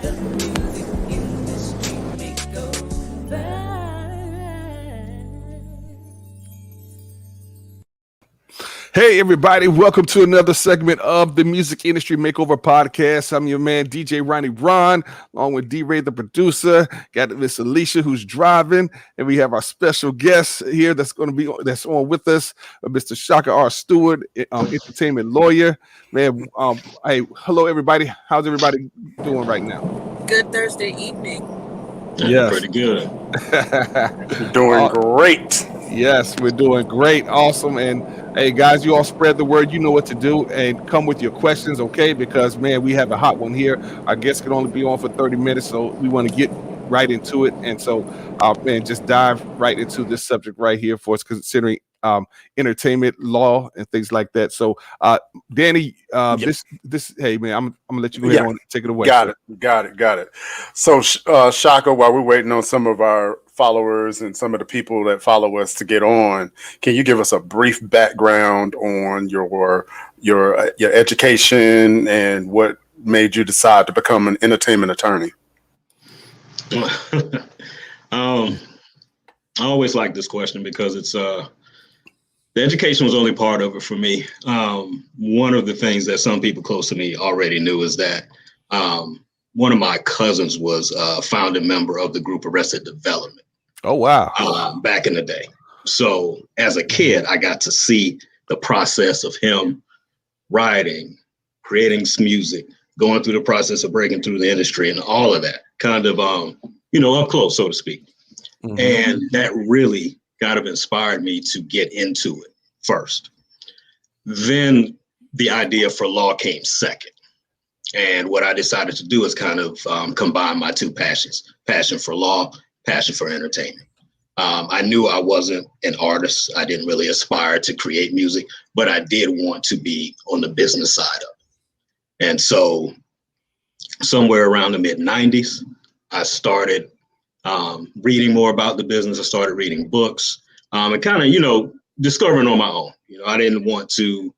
The music industry makeover. Hey, everybody. Welcome to another segment of the Music Industry Makeover Podcast. I'm your man, DJ Ronnie Ron, along with D-Ray, the producer. Got Miss Alicia, who's driving. And we have our special guest here that's on with us, Mr. Chaka, our Stewart, entertainment lawyer. Man, hey, hello, everybody. How's everybody doing right now? Good Thursday evening. Yes. Pretty good. Doing great. Yes, we're doing great. Awesome. And hey, guys, you all spread the word. You know what to do and come with your questions, okay? Because, man, we have a hot one here. Our guest can only be on for 30 minutes, so we want to get right into it. And so, man, just dive right into this subject right here for us, considering entertainment law and things like that. So, Danny, this, hey, man, I'm going to let you go ahead and take it away. Got it. So, Chaka, while we're waiting on some of our followers and some of the people that follow us to get on, can you give us a brief background on your education and what made you decide to become an entertainment attorney? I always like this question because it's the education was only part of it for me. One of the things that some people close to me already knew is that one of my cousins was a founding member of the group Arrested Development. Oh, wow. Back in the day. So as a kid, I got to see the process of him writing, creating some music, going through the process of breaking through the industry and all of that kind of, up close, so to speak. Mm-hmm. And that really kind of inspired me to get into it first. Then the idea for law came second. And what I decided to do is kind of combine my two passions, passion for law, passion for entertainment. I knew I wasn't an artist. I didn't really aspire to create music, but I did want to be on the business side of it. And so somewhere around the mid-90s, I started reading more about the business. I started reading books and kind of, discovering on my own. I didn't want to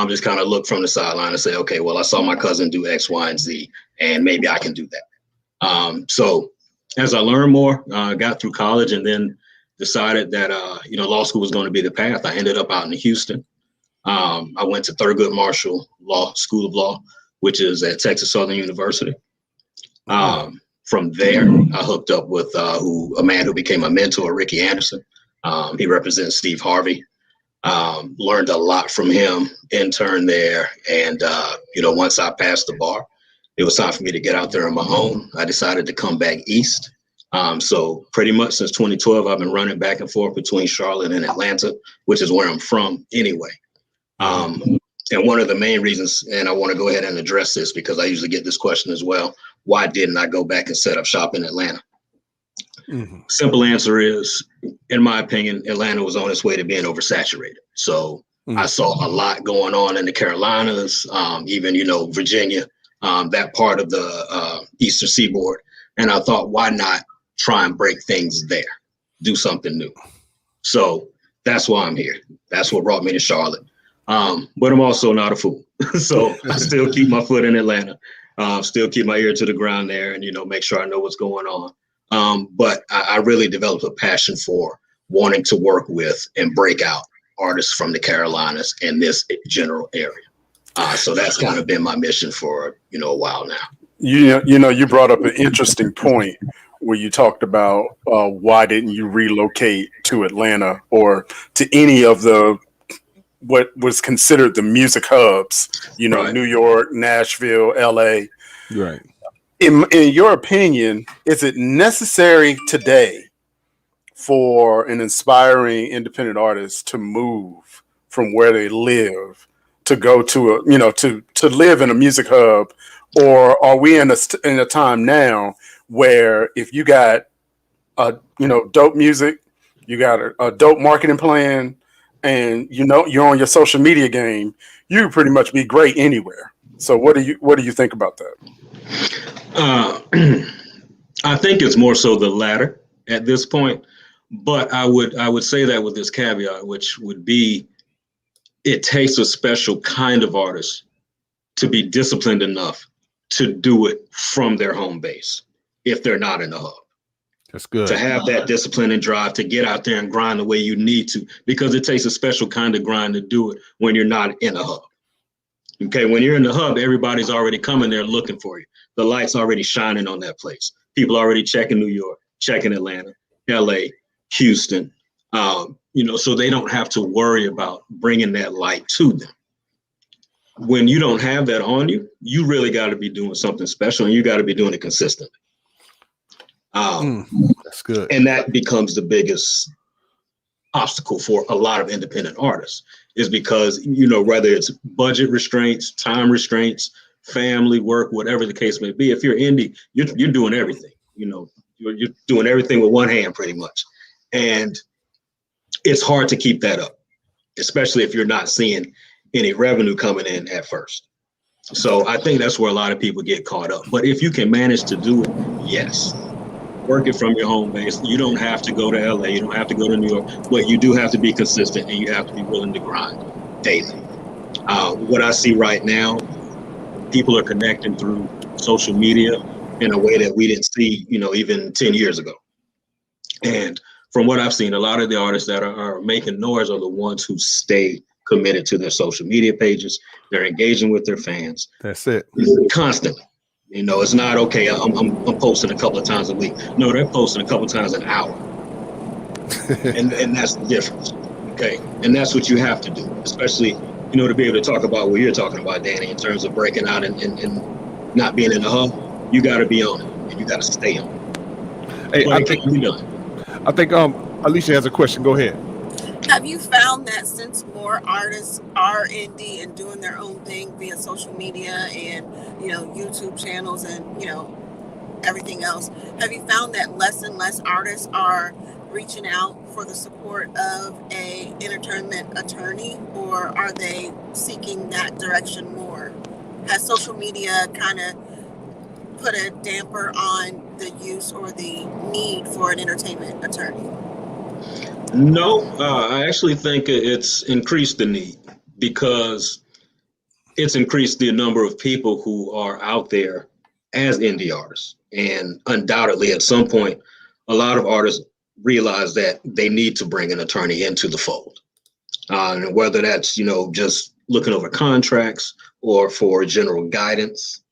just kind of look from the sideline and say, okay, well, I saw my cousin do X, Y, and Z, and maybe I can do that. So as I learned more, got through college and then decided that, law school was going to be the path. I ended up out in Houston. I went to Thurgood Marshall School of Law, which is at Texas Southern University. From there, I hooked up with a man who became a mentor, Ricky Anderson. He represents Steve Harvey. Learned a lot from him, interned there. And, once I passed the bar, it was time for me to get out there on my own. I decided to come back east. So pretty much since 2012, I've been running back and forth between Charlotte and Atlanta, which is where I'm from anyway. And one of the main reasons, and I want to go ahead and address this because I usually get this question as well, why didn't I go back and set up shop in Atlanta? Mm-hmm. Simple answer is, in my opinion, Atlanta was on its way to being oversaturated. So I saw a lot going on in the Carolinas, even, Virginia, that part of the Eastern Seaboard. And I thought, why not try and break things there, do something new? So that's why I'm here. That's what brought me to Charlotte. But I'm also not a fool. So I still keep my foot in Atlanta, still keep my ear to the ground there and, make sure I know what's going on. But I really developed a passion for wanting to work with and break out artists from the Carolinas and this general area. So that's kind of been my mission for, a while now. You brought up an interesting point where you talked about why didn't you relocate to Atlanta or to any of what was considered the music hubs, right. New York, Nashville, LA. Right. In your opinion, is it necessary today for an inspiring independent artist to move from where they live to go to to live in a music hub, or are we in a time now where if you got dope music, you got a dope marketing plan, and you're on your social media game, you pretty much be great anywhere? So what do you think about that? I think it's more so the latter at this point, but I would say that with this caveat, which would be, it takes a special kind of artist to be disciplined enough to do it from their home base if they're not in the hub. That's good. To have that discipline and drive to get out there and grind the way you need to, because it takes a special kind of grind to do it when you're not in a hub. Okay, when you're in the hub, everybody's already coming there looking for you. The light's already shining on that place. People already checking New York, checking Atlanta, LA, Houston, so they don't have to worry about bringing that light to them. When you don't have that on you, you really got to be doing something special, and you got to be doing it consistently. That's good. And that becomes the biggest obstacle for a lot of independent artists, is because, whether it's budget restraints, time restraints, family, work, whatever the case may be, if you're indie, you're doing everything. You're doing everything with one hand pretty much. And it's hard to keep that up, especially if you're not seeing any revenue coming in at first. So I think that's where a lot of people get caught up. But if you can manage to do it, yes. Work it from your home base. You don't have to go to LA. You don't have to go to New York, but you do have to be consistent, and you have to be willing to grind daily. What I see right now, people are connecting through social media in a way that we didn't see, even 10 years ago. And from what I've seen, a lot of the artists that are making noise are the ones who stay committed to their social media pages. They're engaging with their fans. That's it. Constantly. It's not okay. I'm posting a couple of times a week. No, they're posting a couple of times an hour, and that's the difference. Okay, and that's what you have to do, especially to be able to talk about what you're talking about, Danny, in terms of breaking out and not being in the hub. You got to be on it, and you got to stay on it. Hey, But it can't be done. I think Alicia has a question. Go ahead. Have you found that since more artists are indie and doing their own thing via social media and YouTube channels and everything else, have you found that less and less artists are reaching out for the support of a entertainment attorney, or are they seeking that direction more? Has social media kind of put a damper on the use or the need for an entertainment attorney? No, I actually think it's increased the need, because it's increased the number of people who are out there as indie artists. And undoubtedly, at some point, a lot of artists realize that they need to bring an attorney into the fold. And whether that's, just looking over contracts or for general guidance.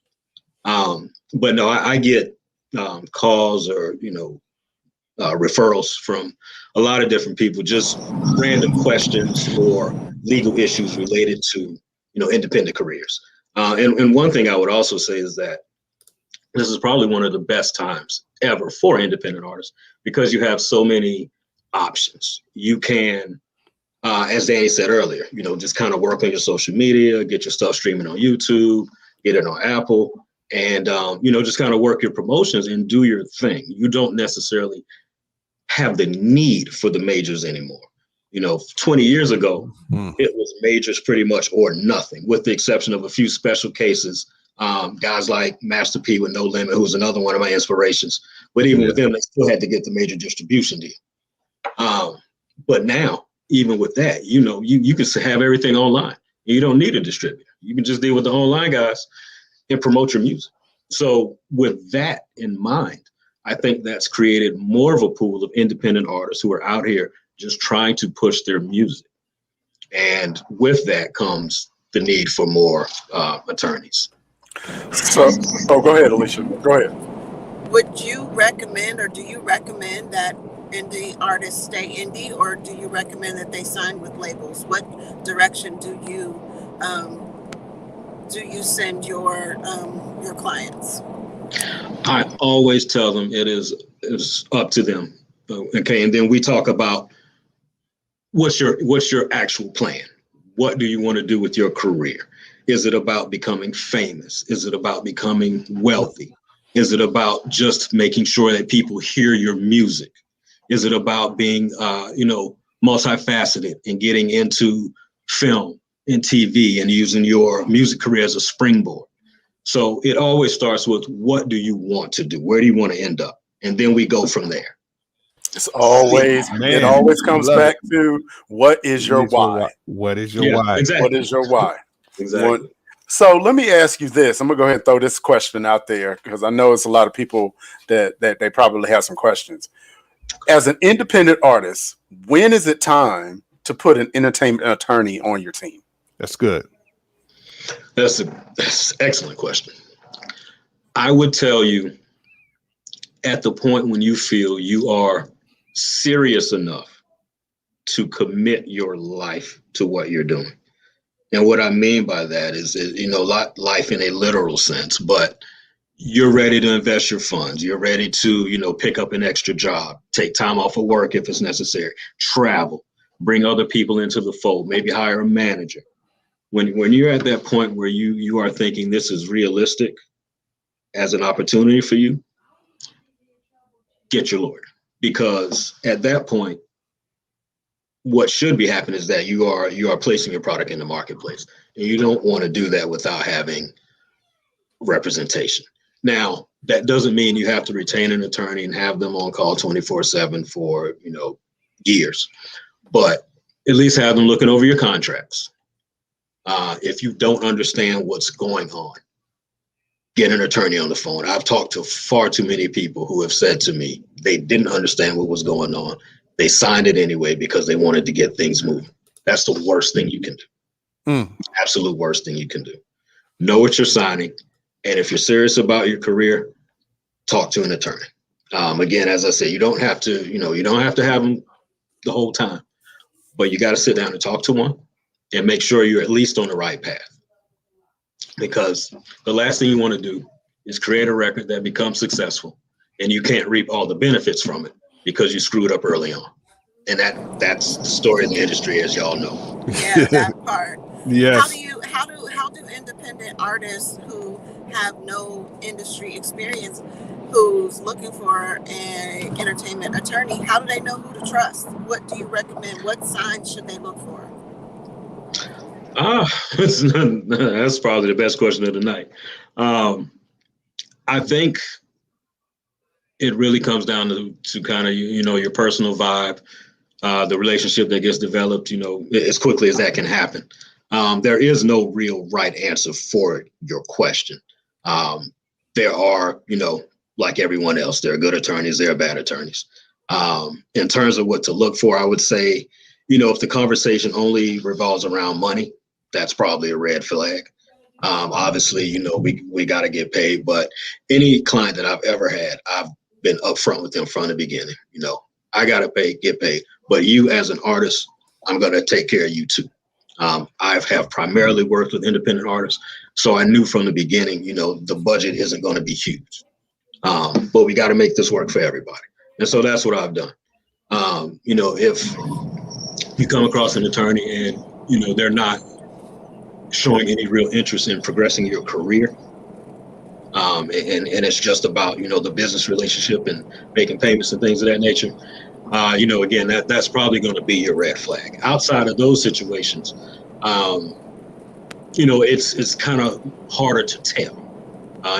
But no, I get calls or, referrals from a lot of different people, just random questions or legal issues related to, independent careers. And one thing I would also say is that this is probably one of the best times ever for independent artists, because you have so many options. You can, as Danny said earlier, just kind of work on your social media, get your stuff streaming on YouTube, get it on Apple, and, just kind of work your promotions and do your thing. You don't necessarily have the need for the majors anymore. 20 years ago, it was majors pretty much or nothing, with the exception of a few special cases. Guys like Master P with No Limit, who's another one of my inspirations. But even with them, they still had to get the major distribution deal. But now, even with that, you can have everything online. You don't need a distributor. You can just deal with the online guys and promote your music. So with that in mind, I think that's created more of a pool of independent artists who are out here just trying to push their music. And with that comes the need for more attorneys. So, go ahead, Alicia. Go ahead. Would you recommend, or do you recommend that indie artists stay indie, or do you recommend that they sign with labels? What direction do you send your clients? I always tell them it's up to them. Okay, and then we talk about what's your actual plan? What do you want to do with your career? Is it about becoming famous? Is it about becoming wealthy? Is it about just making sure that people hear your music? Is it about being, multifaceted and getting into film and TV and using your music career as a springboard? So it always starts with, what do you want to do? Where do you want to end up? And then we go from there. It always comes back to, what is your why? What is your why? Exactly. What is your why? Exactly. So let me ask you this. I'm gonna go ahead and throw this question out there because I know it's a lot of people that they probably have some questions. As an independent artist, when is it time to put an entertainment attorney on your team? That's good. That's an excellent question. I would tell you at the point when you feel you are serious enough to commit your life to what you're doing. And what I mean by that is, life in a literal sense, but you're ready to invest your funds. You're ready to, pick up an extra job, take time off of work if it's necessary, travel, bring other people into the fold, maybe hire a manager. When you're at that point where you are thinking this is realistic as an opportunity for you, get your lawyer. Because at that point, what should be happening is that you are placing your product in the marketplace, and you don't want to do that without having representation. Now, that doesn't mean you have to retain an attorney and have them on call 24/7 for years, but at least have them looking over your contracts. If you don't understand what's going on, get an attorney on the phone. I've talked to far too many people who have said to me they didn't understand what was going on. They signed it anyway because they wanted to get things moving. That's the worst thing you can do. Absolute worst thing you can do. Know what you're signing. And if you're serious about your career, talk to an attorney. Again, as I said, you don't have to have them the whole time, but you got to sit down and talk to one and make sure you're at least on the right path. Because the last thing you want to do is create a record that becomes successful and you can't reap all the benefits from it because you screwed up early on. And that's the story of the industry, as y'all know. Yeah, that part. Yes. How do independent artists who have no industry experience, who's looking for an entertainment attorney, how do they know who to trust? What do you recommend? What signs should they look for? That's probably the best question of the night. I think it really comes down to kind of your personal vibe, the relationship that gets developed, as quickly as that can happen. There is no real right answer for your question. There are, like everyone else, there are good attorneys, there are bad attorneys. In terms of what to look for, I would say, if the conversation only revolves around money, that's probably a red flag. Obviously, we got to get paid, but any client that I've ever had, I've been upfront with them from the beginning. I got to get paid, but you as an artist, I'm going to take care of you too. I have primarily worked with independent artists, so I knew from the beginning, the budget isn't going to be huge, but we got to make this work for everybody. And so that's what I've done. If you come across an attorney and, they're not showing any real interest in progressing your career, and it's just about, the business relationship and making payments and things of that nature, again, that's probably going to be your red flag. Outside of those situations, it's kind of harder to tell.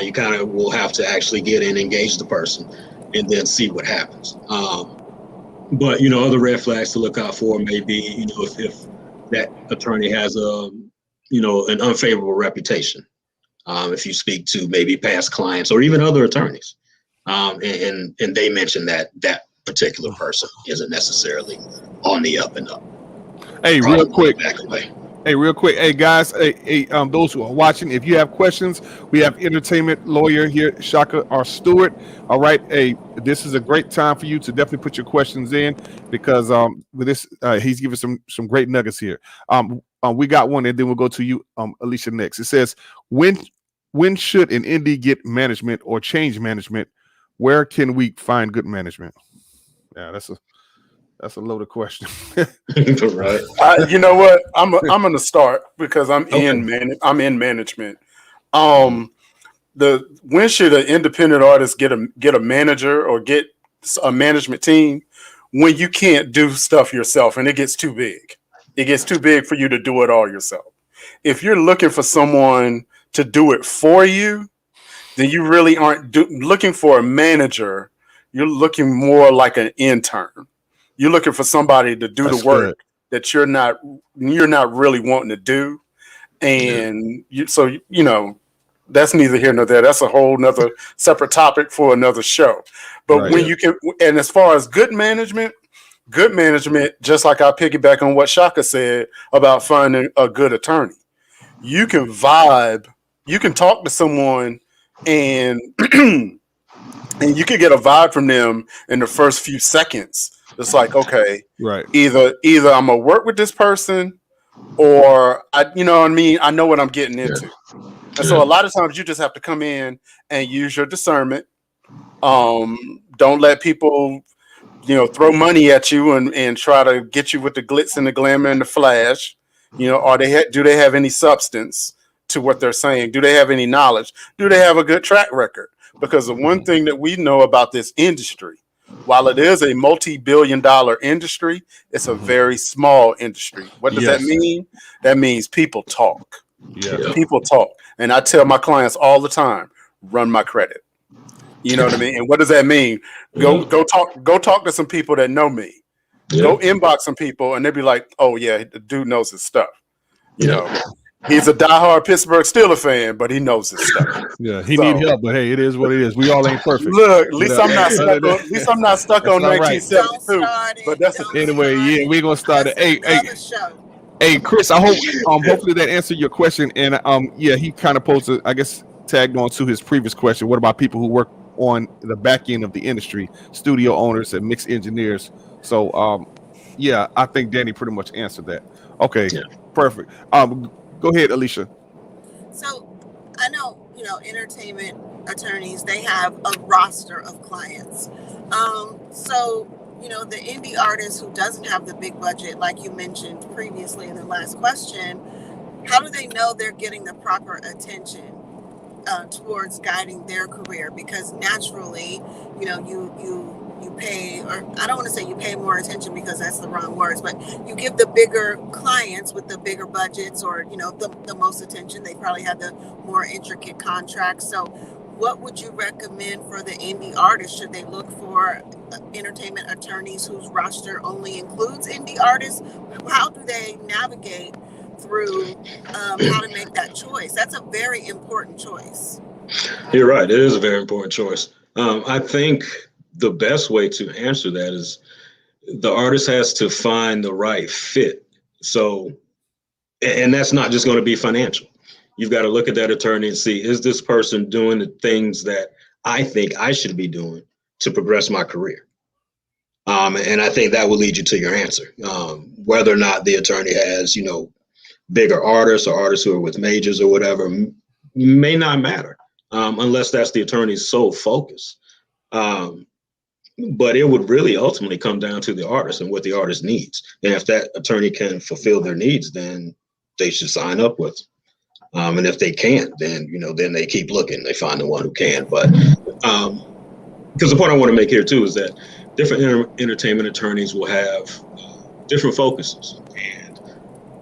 You kind of will have to actually get in, engage the person, and then see what happens. But other red flags to look out for may be, if that attorney has an unfavorable reputation. If you speak to maybe past clients or even other attorneys, and they mention that particular person isn't necessarily on the up and up. Hey, Probably real quick. back away. Hey, real quick. Hey, guys. Those who are watching, if you have questions, we have entertainment lawyer here, Chaka or Stewart. All right. Hey, this is a great time for you to definitely put your questions in because with this, he's giving some great nuggets here. We got one, and then we'll go to you, Alicia, next. It says, when should an indie get management or change management? Where can we find good management? Yeah, that's a loaded question. Right. You know what? I'm going to start because I'm Okay. in management. When should an independent artist get a manager or get a management team? When you can't do stuff yourself and it gets too big. It gets too big for you to do it all yourself. If you're looking for someone to do it for you, then you really aren't looking for a manager. You're looking more like an intern. You're looking for somebody to do That's the work good. that you're not really wanting to do. And that's neither here nor there. That's a whole nother separate topic for another show. But Right. when you can, and as far as good management, just like I piggyback on what Chaka said about finding a good attorney, you can vibe, you can talk to someone and and you can get a vibe from them in the first few seconds. It's like, okay, Right. either I'm gonna work with this person, or you know what I mean, I know what I'm getting into. And so a lot of times you just have to come in and use your discernment. Don't let people, throw money at you and try to get you with the glitz and the glamour and the flash. Or do they have any substance to what they're saying? Do they have any knowledge? Do they have a good track record? Because the one thing that we know about this industry, while it is a multi-billion-dollar industry, it's a very small industry. What does that Yes. mean? That means people talk. Yes. People talk. And I tell my clients all the time, run my credit. You know what I mean? And what does that mean? Go talk to some people that know me. Go inbox some people and they'll be like, oh yeah, the dude knows his stuff. He's a diehard Pittsburgh Steelers fan, but he knows his stuff. Yeah, he need help, but hey, it is what it is. We all ain't perfect. Look, at least I'm not stuck on. At least I'm not stuck on all right. 1972. But that's anyway. Yeah, we're gonna start it. Hey, Chris. I hope hopefully that answered your question. And yeah, he kind of posted, I guess, tagged on to his previous question. What about people who work on the back end of the industry, studio owners and mix engineers? So yeah, I think Danny pretty much answered that. Okay, perfect. Go ahead, Alicia. So I know, entertainment attorneys, they have a roster of clients. So, the indie artist who doesn't have the big budget, like you mentioned previously in the last question, how do they know they're getting the proper attention towards guiding their career? Because naturally, you pay, or I don't want to say you pay more attention because that's the wrong words, but you give the bigger clients with the bigger budgets, or the most attention. They probably have the more intricate contracts. So what would you recommend for the indie artist? Should they look for entertainment attorneys whose roster only includes indie artists? How do they navigate through how to make that choice? That's a very important choice. You're right. It is a very important choice. I think the best way to answer that is the artist has to find the right fit. So, and that's not just going to be financial. You've got to look at that attorney and see, is this person doing the things that I think I should be doing to progress my career? And I think that will lead you to your answer. Whether or not the attorney has, bigger artists or artists who are with majors or whatever may not matter unless that's the attorney's sole focus. But it would really ultimately come down to the artist and what the artist needs. And if that attorney can fulfill their needs, then they should sign up with them. And if they can't, then, then they keep looking. They find the one who can. But because the point I want to make here, too, is that different entertainment attorneys will have different focuses. And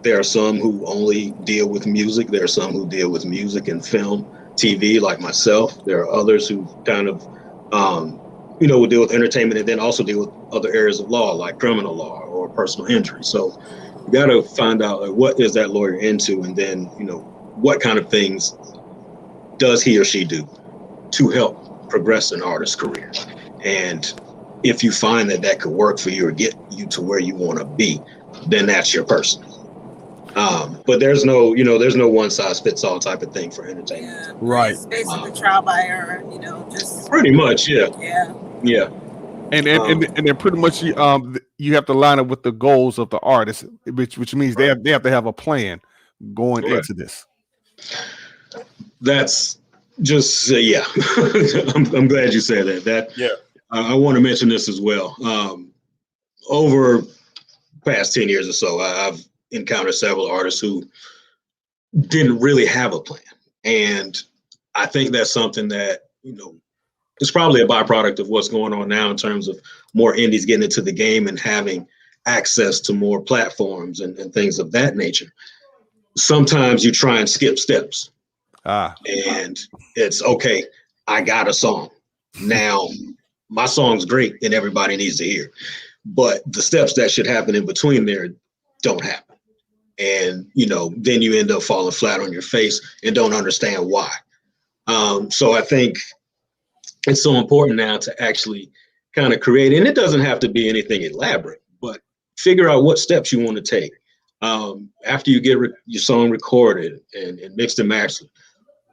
there are some who only deal with music. There are some who deal with music and film, TV, like myself. There are others who kind of will deal with entertainment and then also deal with other areas of law, like criminal law or personal injury. So you got to find out what is that lawyer into, and then, what kind of things does he or she do to help progress an artist's career. And if you find that that could work for you or get you to where you want to be, then that's your person. But there's no one size fits all type of thing for entertainment. Yeah, right. It's basically trial by error, just pretty much, yeah. Yeah. And then pretty much you have to line up with the goals of the artist, which means they have to have a plan going into this. That's just I'm glad you said that. I want to mention this as well. Over past 10 years or so, I've encountered several artists who didn't really have a plan, and I think that's something that it's probably a byproduct of what's going on now in terms of more indies getting into the game and having access to more platforms and things of that nature. Sometimes you try and skip steps. And it's okay. I got a song. Now my song's great and everybody needs to hear, but the steps that should happen in between there don't happen. And, then you end up falling flat on your face and don't understand why. So I think it's so important now to actually kind of create, and it doesn't have to be anything elaborate, but figure out what steps you want to take. After you get your song recorded and mixed and mastered,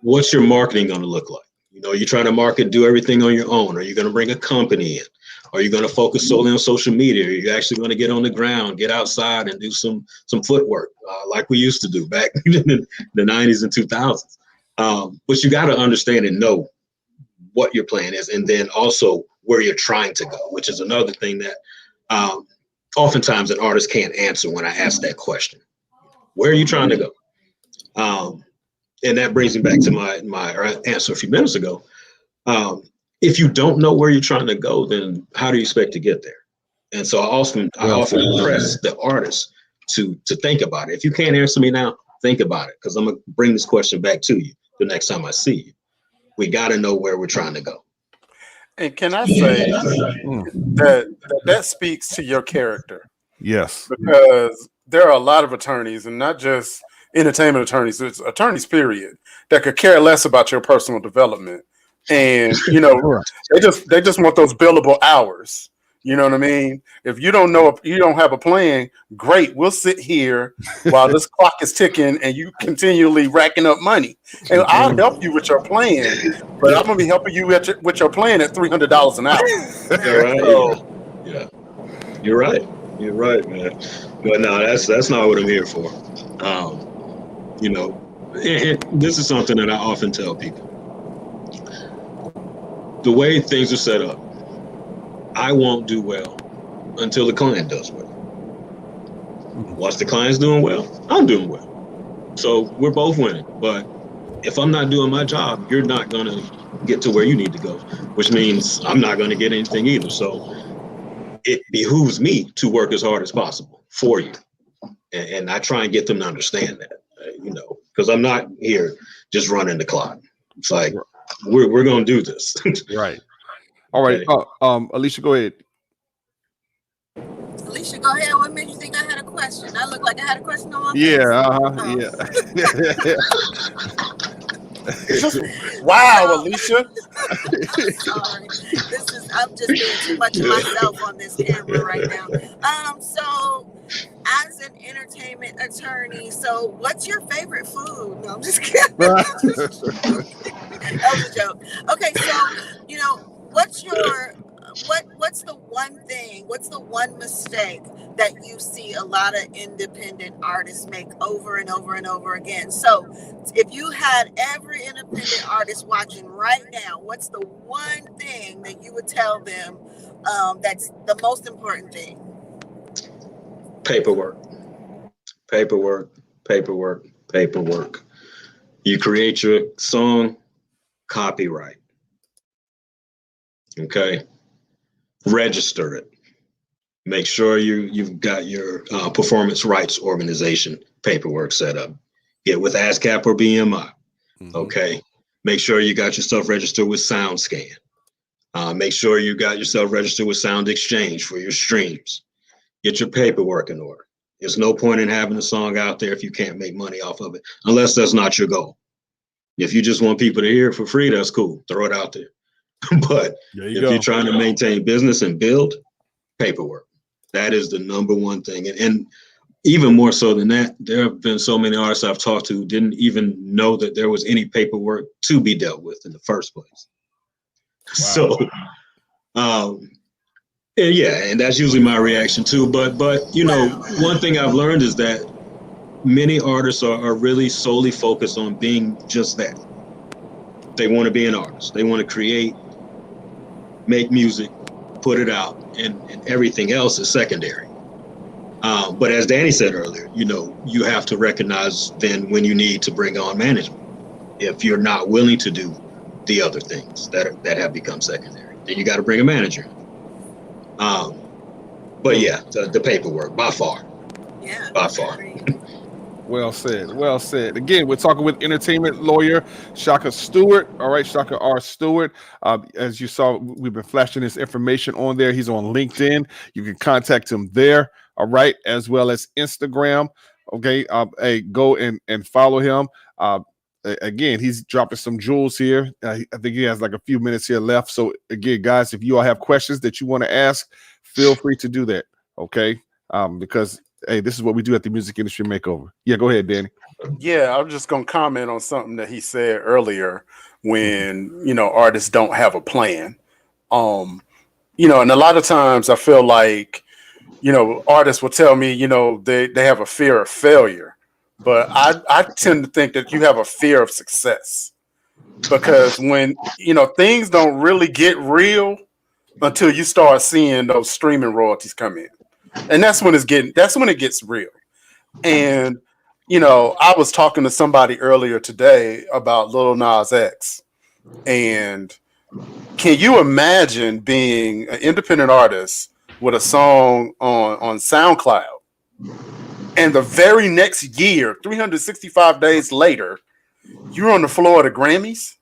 what's your marketing going to look like? You're trying to market, do everything on your own. Are you going to bring a company in? Are you going to focus solely on social media? Are you actually going to get on the ground, get outside and do some footwork like we used to do back in the 90s and 2000s? But you got to understand and know what your plan is, and then also where you're trying to go, which is another thing that oftentimes an artist can't answer when I ask that question. Where are you trying to go? And that brings me back to my answer a few minutes ago. If you don't know where you're trying to go, then how do you expect to get there? And so I often press the artist to think about it. If you can't answer me now, think about it, because I'm gonna bring this question back to you the next time I see you. We got to know where we're trying to go. And can I say that speaks to your character? Yes. Because there are a lot of attorneys, and not just entertainment attorneys, it's attorneys, period, that could care less about your personal development. And, they just want those billable hours. You know what I mean? If you don't know, if you don't have a plan, great. We'll sit here while this clock is ticking and you continually racking up money. And I'll help you with your plan, but I'm going to be helping you with your plan at $300 an hour. All right. So, yeah. You're right. You're right, man. But no, that's not what I'm here for. This is something that I often tell people. The way things are set up, I won't do well until the client does well. Once the client's doing well, I'm doing well. So we're both winning. But if I'm not doing my job, you're not going to get to where you need to go, which means I'm not going to get anything either. So it behooves me to work as hard as possible for you. And I try and get them to understand that, because I'm not here just running the clock. It's like, we're going to do this. Right. All right. Okay. Alicia, go ahead. Alicia, go ahead. What made you think I had a question? I look like I had a question on my face. Yeah. Wow, Alicia. I'm sorry. I'm just being too much of myself on this camera right now. So as an entertainment attorney, so what's your favorite food? No, I'm just kidding. That was a joke. Okay, so what's the one thing, what's the one mistake that you see a lot of independent artists make over and over and over again? So if you had every independent artist watching right now, what's the one thing that you would tell them that's the most important thing? Paperwork. You create your song, copyright. Okay. Register it. Make sure you've got your performance rights organization paperwork set up. Get with ASCAP or BMI. Okay. Make sure you got yourself registered with SoundScan. Make sure you got yourself registered with Sound Exchange for your streams. Get your paperwork in order. There's no point in having a song out there if you can't make money off of it, unless that's not your goal. If you just want people to hear it for free, that's cool. Throw it out there. But you're trying to maintain business and build, paperwork. That is the number one thing. And even more so than that, there have been so many artists I've talked to who didn't even know that there was any paperwork to be dealt with in the first place. Wow. So, and that's usually my reaction too. But one thing I've learned is that many artists are really solely focused on being just that. They want to be an artist. They want to create, make music, put it out, and everything else is secondary. But as Danny said earlier, you have to recognize then when you need to bring on management. If you're not willing to do the other things that have become secondary, then you got to bring a manager in. But yeah, the paperwork by far. Yeah. By far. Well said. Well said. Again, we're talking with entertainment lawyer Chaka Stewart. All right, Chaka R. Stewart. As you saw, we've been flashing his information on there. He's on LinkedIn. You can contact him there. All right, as well as Instagram. Okay, hey, go and follow him. Again, he's dropping some jewels here. I think he has like a few minutes here left. So again, guys, if you all have questions that you want to ask, feel free to do that. Okay, because hey, this is what we do at the Music Industry Makeover. Yeah, go ahead, Danny. Yeah, I'm just gonna comment on something that he said earlier when artists don't have a plan. And a lot of times I feel like artists will tell me they have a fear of failure, but I tend to think that you have a fear of success because when things don't really get real until you start seeing those streaming royalties come in, and that's when it gets real. And I was talking to somebody earlier today about Lil Nas X, and can you imagine being an independent artist with a song on SoundCloud, and the very next year, 365 days later, you're on the floor of the Grammys,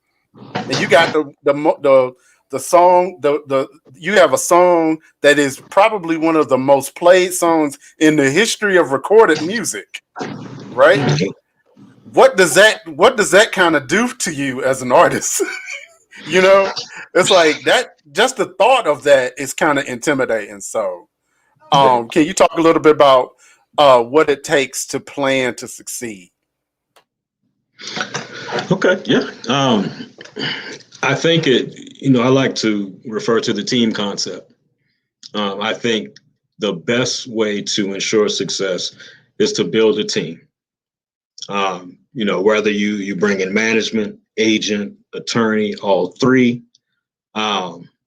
and you got the song you have a song that is probably one of the most played songs in the history of recorded music, right? What does that kind of do to you as an artist? It's like that. Just the thought of that is kind of intimidating. So, can you talk a little bit about what it takes to plan to succeed? Okay, yeah. I think I like to refer to the team concept. I think the best way to ensure success is to build a team. Whether you bring in management, agent, attorney, all three.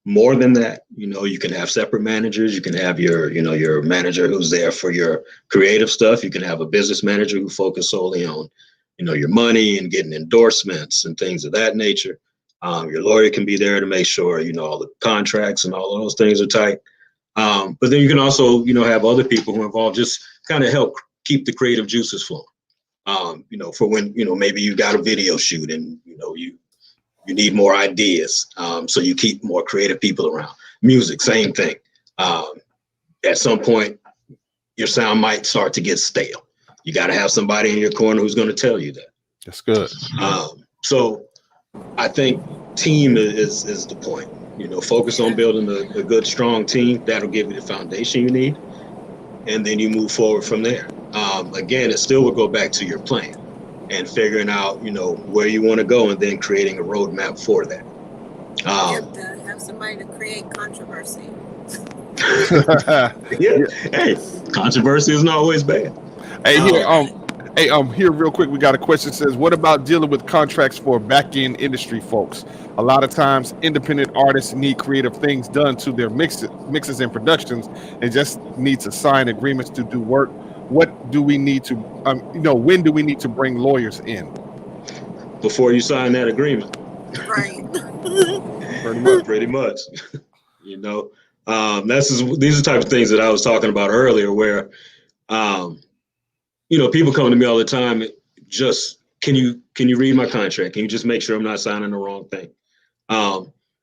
More than that, you can have separate managers. You can have your manager who's there for your creative stuff. You can have a business manager who focus solely on, your money and getting endorsements and things of that nature. Your lawyer can be there to make sure, all the contracts and all of those things are tight. But then you can also, have other people who are involved, just kind of help keep the creative juices flowing. For when, maybe you got a video shoot and, you need more ideas. So you keep more creative people around. Music, same thing. At some point, your sound might start to get stale. You got to have somebody in your corner who's going to tell you that. That's good. So I think team is the point. Focus on building a good, strong team. That'll give you the foundation you need. And then you move forward from there. Again, it still will go back to your plan and figuring out, where you want to go and then creating a roadmap for that. You have to have somebody to create controversy. Yeah. Hey, controversy isn't always bad. Hey, here real quick, we got a question that says, what about dealing with contracts for back-end industry folks? A lot of times independent artists need creative things done to their mixes and productions and just need to sign agreements to do work. What do we need to, when do we need to bring lawyers in? Before you sign that agreement. Right. Pretty much. These are the type of things that I was talking about earlier where, people come to me all the time, just, can you read my contract? Can you just make sure I'm not signing the wrong thing?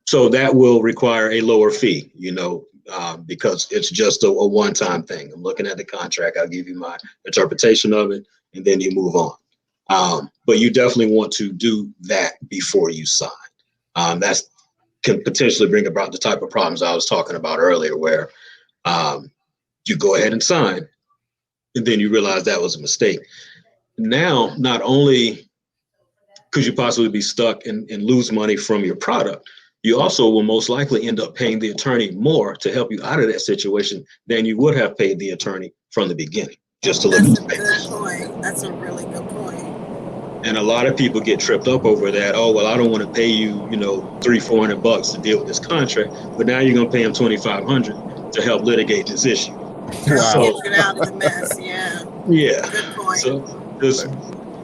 So that will require a lower fee, because it's just a one-time thing. I'm looking at the contract. I'll give you my interpretation of it, and then you move on. But you definitely want to do that before you sign. That can potentially bring about the type of problems I was talking about earlier, where you go ahead and sign, and then you realize that was a mistake. Now, not only could you possibly be stuck and lose money from your product, you also will most likely end up paying the attorney more to help you out of that situation than you would have paid the attorney from the beginning, just to look at the papers. Good point. That's a really good point. And a lot of people get tripped up over that. Oh, well, I don't want to pay you, $300-400 to deal with this contract, but now you're going to pay him $2,500 to help litigate this issue. Wow. Get out of the mess. Yeah. Yeah. Good point. So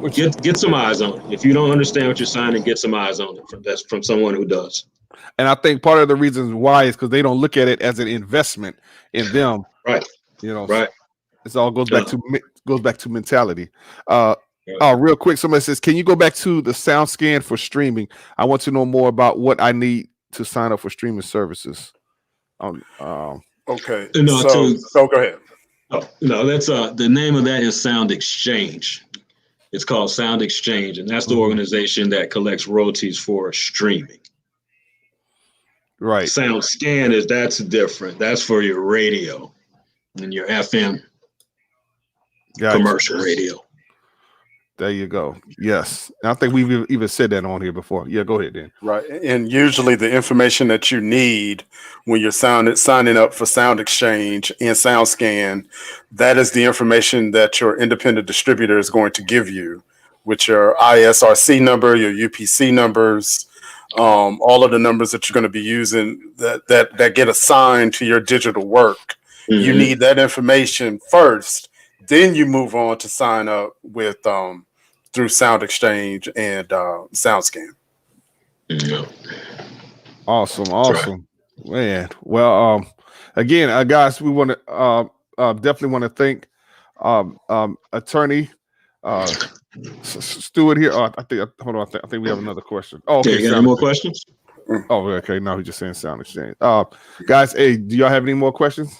just get some eyes on it. If you don't understand what you're signing, get some eyes on it from someone who does. And I think part of the reasons why is because they don't look at it as an investment in them. Right. Right. It all goes back to mentality. Real quick, somebody says, can you go back to the sound scan for streaming? I want to know more about what I need to sign up for streaming services. Okay. So go ahead. Oh, no, that's the name of that is Sound Exchange. It's called Sound Exchange, and that's the organization that collects royalties for streaming. Right. Sound Scan that's different. That's for your radio and your FM commercial radio. There you go. Yes. I think we've even said that on here before. Yeah, go ahead then. Right. And usually the information that you need when you're signing up for Sound Exchange and SoundScan, that is the information that your independent distributor is going to give you, with your ISRC number, your UPC numbers, all of the numbers that you're going to be using that get assigned to your digital work. Mm-hmm. You need that information first. Then you move on to sign up with through Sound Exchange and SoundScan. Yeah. Awesome, man. Well, again, guys, we want to definitely want to thank attorney Stewart here. I think hold on. I think we have another question. Oh, okay. You got any more questions? Oh, okay. No, he's just saying Sound Exchange. Guys, hey, do y'all have any more questions?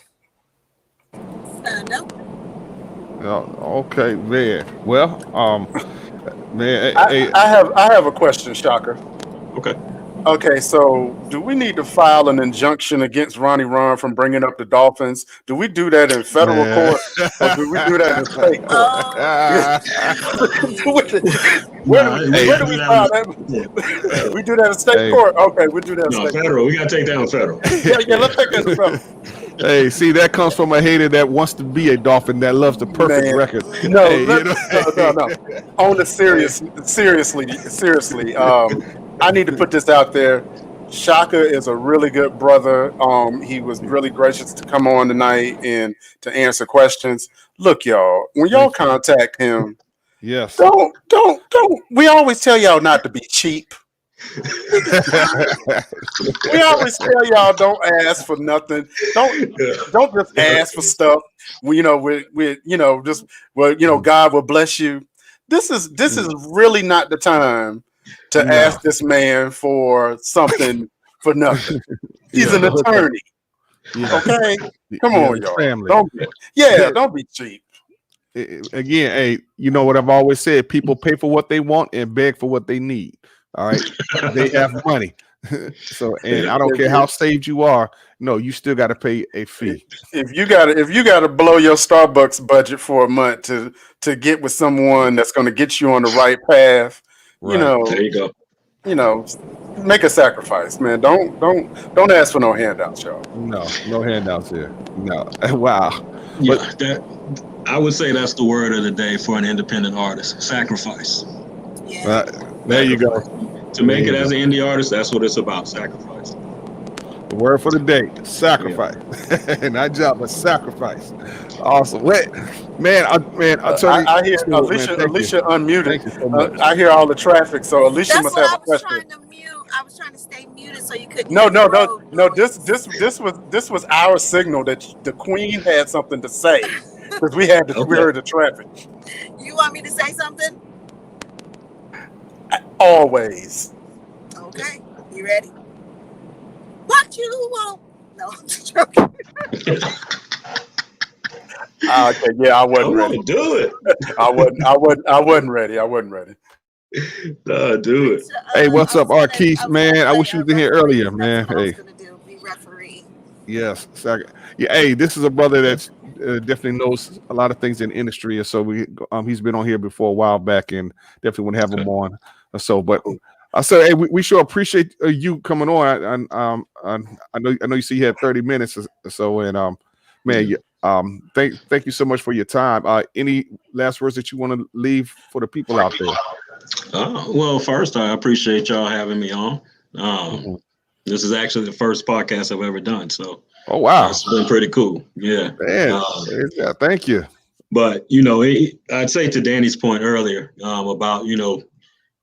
No. Okay, man. Well, man, I have a question, Chaka. Okay, so do we need to file an injunction against Ronnie Ron from bringing up the Dolphins? Do we do that in federal court, or do we do that in state court? Where do we file that? We do that in state court. Okay, we do that in state federal. We got to take that in federal. Yeah, let's take that in federal. Hey, see, that comes from a hater that wants to be a Dolphin, that loves the perfect record. No. On the seriously, I need to put this out there. Chaka is a really good brother. He was really gracious to come on tonight and to answer questions. Look, y'all, when y'all contact him, yes, don't. We always tell y'all not to be cheap. We always tell y'all don't ask for nothing. Don't just ask for stuff. God will bless you. This is really not the time to ask this man for something for nothing. He's an attorney. Yeah. Okay, come on, y'all. Family. Don't be cheap. Again, hey, you know what I've always said: people pay for what they want and beg for what they need. All right, they have money. So, and I don't care how saved you are. No, you still got to pay a fee. If you got to blow your Starbucks budget for a month to get with someone that's going to get you on the right path, there you go. Make a sacrifice, man. Don't ask for no handouts, y'all. No handouts here. No. Wow. Yeah, I would say that's the word of the day for an independent artist: sacrifice. Yeah. There you go. To make it as an indie artist, that's what it's about: sacrifice. The word for the day: sacrifice. Not job, but sacrifice. Awesome. Wait, man. I hear Alicia unmuted. So I hear all the traffic, so Alicia must have a question. Trying to mute. I was trying to stay muted so you couldn't. No. This was our signal that the Queen had something to say, because we heard the traffic. You want me to say something? Always. Okay. You ready? What you want? No, I'm just joking. Okay, yeah, I wasn't ready. Do it. I wasn't ready. No, do it. Hey, what's up, Arkeith, man? I wish you was in here earlier, man. Hey. Be referee. Yes. Yeah. Hey, this is a brother that's definitely knows a lot of things in the industry, and so he's been on here before a while back, and definitely want to have him on. So, but I said, hey, we sure appreciate you coming on. I know you see you had 30 minutes or so, and man, thank you so much for your time. Any last words that you want to leave for the people out there? Well, first, I appreciate y'all having me on. This is actually the first podcast I've ever done, so oh wow, it's been pretty cool. Yeah, man, thank you. But I'd say to Danny's point earlier about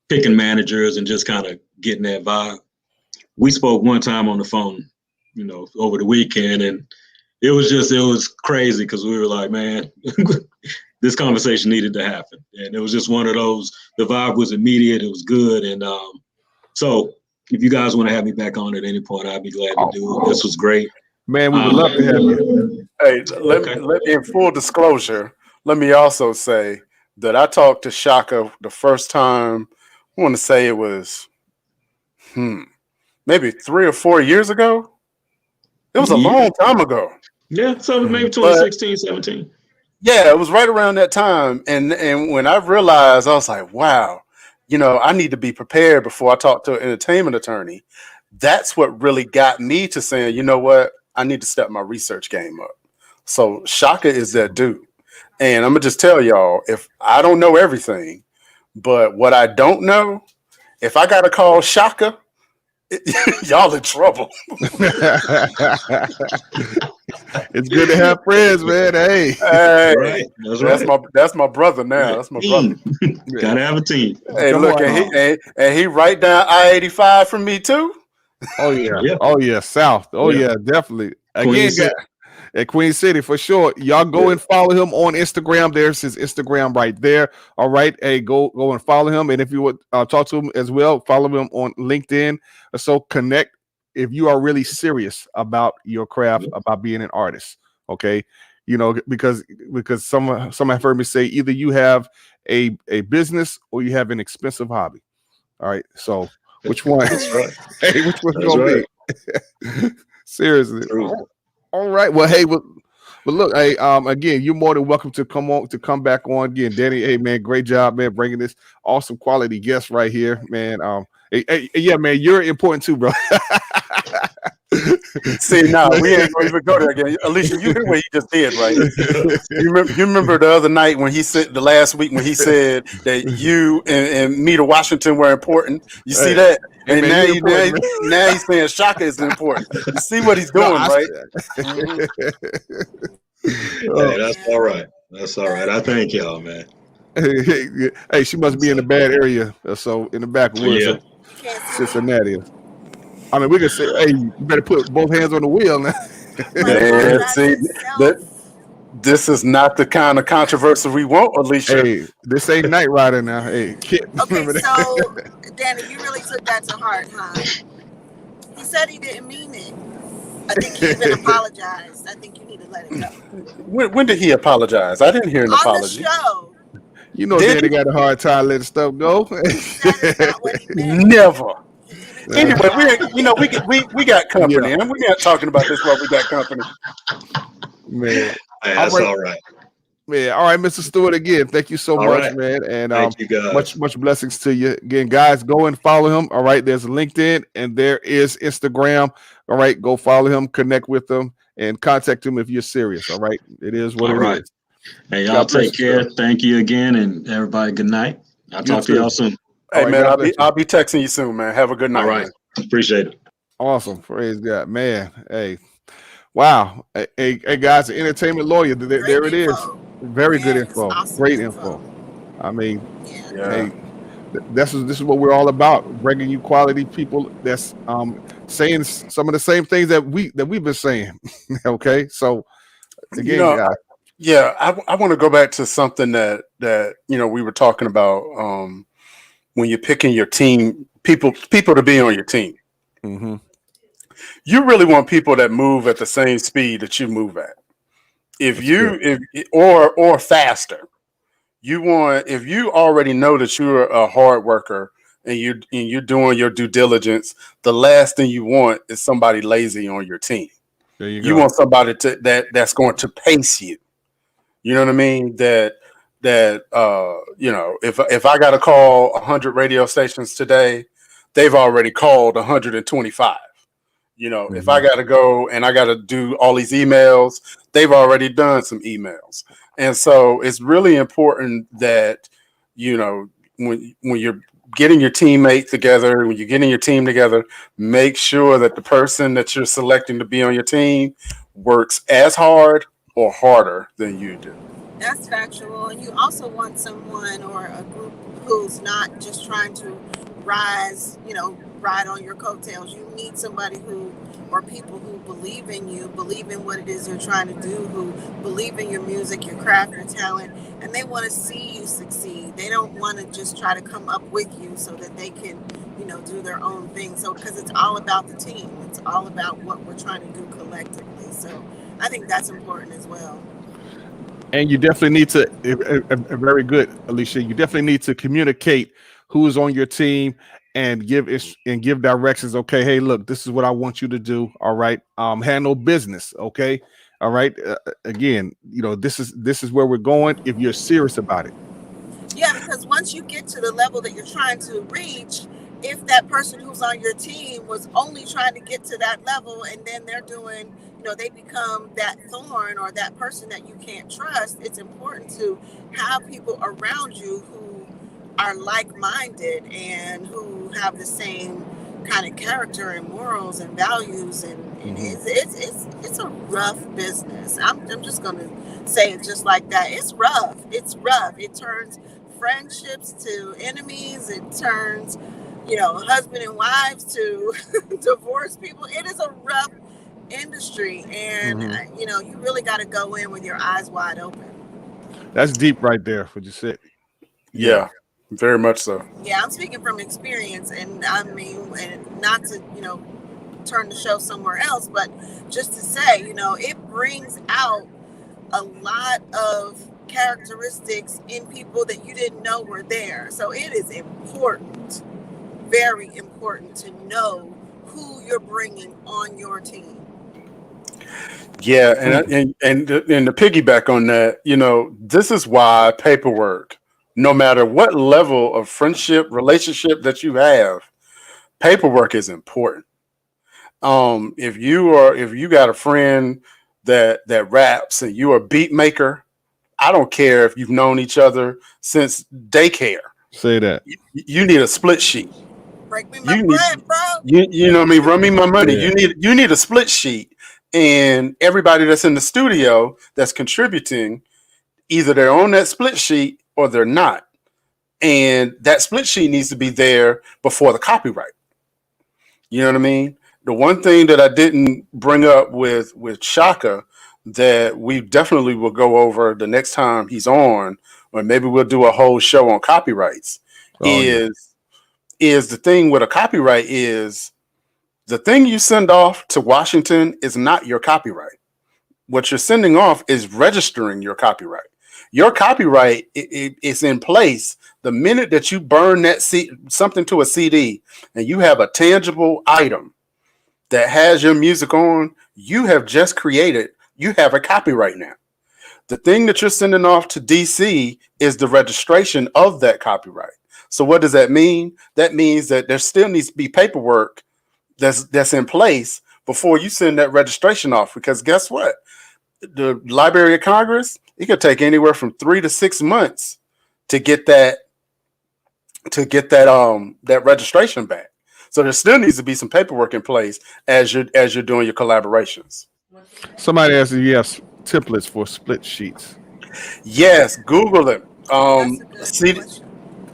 picking managers and just kind of getting that vibe. We spoke one time on the phone, over the weekend, and it was crazy because we were like, man, this conversation needed to happen. And it was just one of those, the vibe was immediate. It was good. And so if you guys want to have me back on at any point, I'd be glad to do it. This was great. Man, we would love to have you. Hey, Okay. in full disclosure, let me also say that I talked to Chaka the first time. I want to say it was maybe 3 or 4 years ago. It was a Yeah. long time ago, Yeah. So maybe Mhm. but 2016, 17. yeah, it was right around that time. And when I realized, I was like, wow, I need to be prepared before I talk to an entertainment attorney. That's what really got me to saying, you know what, I need to step my research game up. So Shaka is that dude. And I'm gonna just tell y'all, if I don't know everything, but what I don't know, if I gotta call Shaka, y'all in trouble. It's good to have friends, man. Hey. That's Hey, right. That's right. that's my brother now. Right. That's my brother. Team. Yeah. Gotta have a team. Hey, Come look, on and now. he right down I-85 from me too. Oh yeah. Yeah. Oh yeah. South. Oh Yeah. yeah. Definitely. Queen Again, guys. City. At Queen City for sure. Y'all go Yeah. and follow him on Instagram. There's his Instagram right there. All right. Hey, go and follow him. And if you would talk to him as well, follow him on LinkedIn. So connect if you are really serious about your craft, Yeah. about being an artist. Okay. Because some have heard me say either you have a business or you have an expensive hobby. All right. So which one? That's right. Hey, which one's That's gonna right. be? Seriously. True. All right. Well, hey, but look, hey, again, you're more than welcome to come back on again, Danny. Hey, man, great job, man, bringing this awesome quality guest right here, man. Yeah, man, you're important too, bro. See, now we ain't gonna even go there again. Alicia, you hear what he just did, right? You remember the other night when he said the last week when he said that you and Meta Washington were important. You see Hey, that? hey, And man, now you're you now, important, man. now he's saying Shaka is important. You see what he's No, doing, right? Mhm. Hey, uh, that's Yeah. all right. That's all right. I thank y'all, man. hey, she must be in So, the bad area, so in the backwoods yeah. of Can't see me. Cincinnati. I mean, we can say, hey, you better put both hands on the wheel now. My Man, see apologizing that self. this is not the kind of controversy we want, Alicia. Hey, this ain't Night Rider now. Hey, Kit, Okay, remember that? so Danny, you really took that to heart, huh? He said he didn't mean it. I think he even apologized. I think you need to let it go. When did he apologize? I didn't hear an On the apology. show, You know, Did Danny he? got a hard time letting stuff go. he said it's not what he meant. Never. He even Uh, Anyway, clarified. we got yeah, company, and we're not talking about this while we got company. man. Hey, All that's right, all right. man. All right, Mr. Stewart. Again, thank you so All much, right. man, and Thank you much guys. much blessings to you. Again, guys, go and follow him. All right, there's LinkedIn and there is Instagram. All right, go follow him, connect with him, and contact him if you're serious. All right, it is what All it right. is. Hey, y'all God bless take you, care. sir. Thank you again, and everybody, good night. I'll You talk to y'all too. soon. All Hey right, man, God I'll bless be you. I'll be texting you soon, man. Have a good All night, right. man. Appreciate it. Awesome, praise God, man. Hey, wow. Hey, guys, an entertainment lawyer. Great There it is. info. Very good Yes, info. awesome Great info. info. I mean, Yeah. Yeah. hey, this is what we're all about, bringing you quality people that's saying some of the same things that we've been saying. Okay, so You again, know, guys. yeah, I want to go back to something that we were talking about when you're picking your team, people to be on your team. Hmm. You really want people that move at the same speed that you move at. If That's good. you if or faster. You want if you already know that you're a hard worker and you're doing your due diligence, the last thing you want is somebody lazy on your team. There you You go. want somebody that's going to pace you. You know what I mean? If I got to call 100 radio stations today, they've already called 125. If I Hmm. got to go and I got to do all these emails, they've already done some emails. And so it's really important that, when you're getting your teammate together, when you're getting your team together, make sure that the person that you're selecting to be on your team works as hard or harder than you do. That's factual. And you also want someone or a group who's not just trying to ride on your coattails. You need somebody or people who believe in you, believe in what it is you're trying to do, who believe in your music, your craft, your talent, and they want to see you succeed. They don't want to just try to come up with you so that they can do their own thing. So, because it's all about the team, it's all about what we're trying to do collectively. So, I think that's important as well. And you definitely need to very good, Alicia. You definitely need to communicate who's on your team and give directions. Okay, hey, look, this is what I want you to do. All right, handle business. Okay, all right. Again, this is where we're going. If you're serious about it. Yeah, because once you get to the level that you're trying to reach, if that person who's on your team was only trying to get to that level and then they're doing, they become that thorn or that person that you can't trust, it's important to have people around you who are like-minded and who have the same kind of character and morals and values, and it's a rough business. I'm just gonna say it just like that. It's rough. It turns friendships to enemies. It turns, husband and wives to divorced people. It is a rough industry, and Hmm. you really got to go in with your eyes wide open. That's deep right there. What you said. Yeah. Yeah, very much so. Yeah, I'm speaking from experience, and I mean, and not to turn the show somewhere else, but just to say, it brings out a lot of characteristics in people that you didn't know were there. So it is important, very important, to know who you're bringing on your team. Yeah, Mm. and to piggyback on that, this is why paperwork, no matter what level of friendship relationship that you have, paperwork is important. If you got a friend that raps and you're a beat maker, I don't care if you've known each other since daycare. Say that. You need a split sheet. Break me my You need bread, bro. you know what I mean, run me my money. Yeah. You need a split sheet, and everybody that's in the studio that's contributing, either they're on that split sheet or they're not. And that split sheet needs to be there before the copyright. You know what I mean? The one thing that I didn't bring up with Chaka that we definitely will go over the next time he's on, or maybe we'll do a whole show on copyrights, Oh yeah. is the thing with a copyright is the thing you send off to Washington is not your copyright. What you're sending off is registering your copyright. Your copyright is in place the minute that you burn something to a CD and you have a tangible item that has your music on. You have just created. You have a copyright now. The thing that you're sending off to DC is the registration of that copyright. So what does that mean? That means that there still needs to be paperwork that's in place before you send that registration off. Because guess what? The Library of Congress, it could take anywhere from 3 to 6 months to get that registration back. So there still needs to be some paperwork in place as you're doing your collaborations. Somebody asked if you have templates for split sheets. Yes, Google it. That's a good CD, question.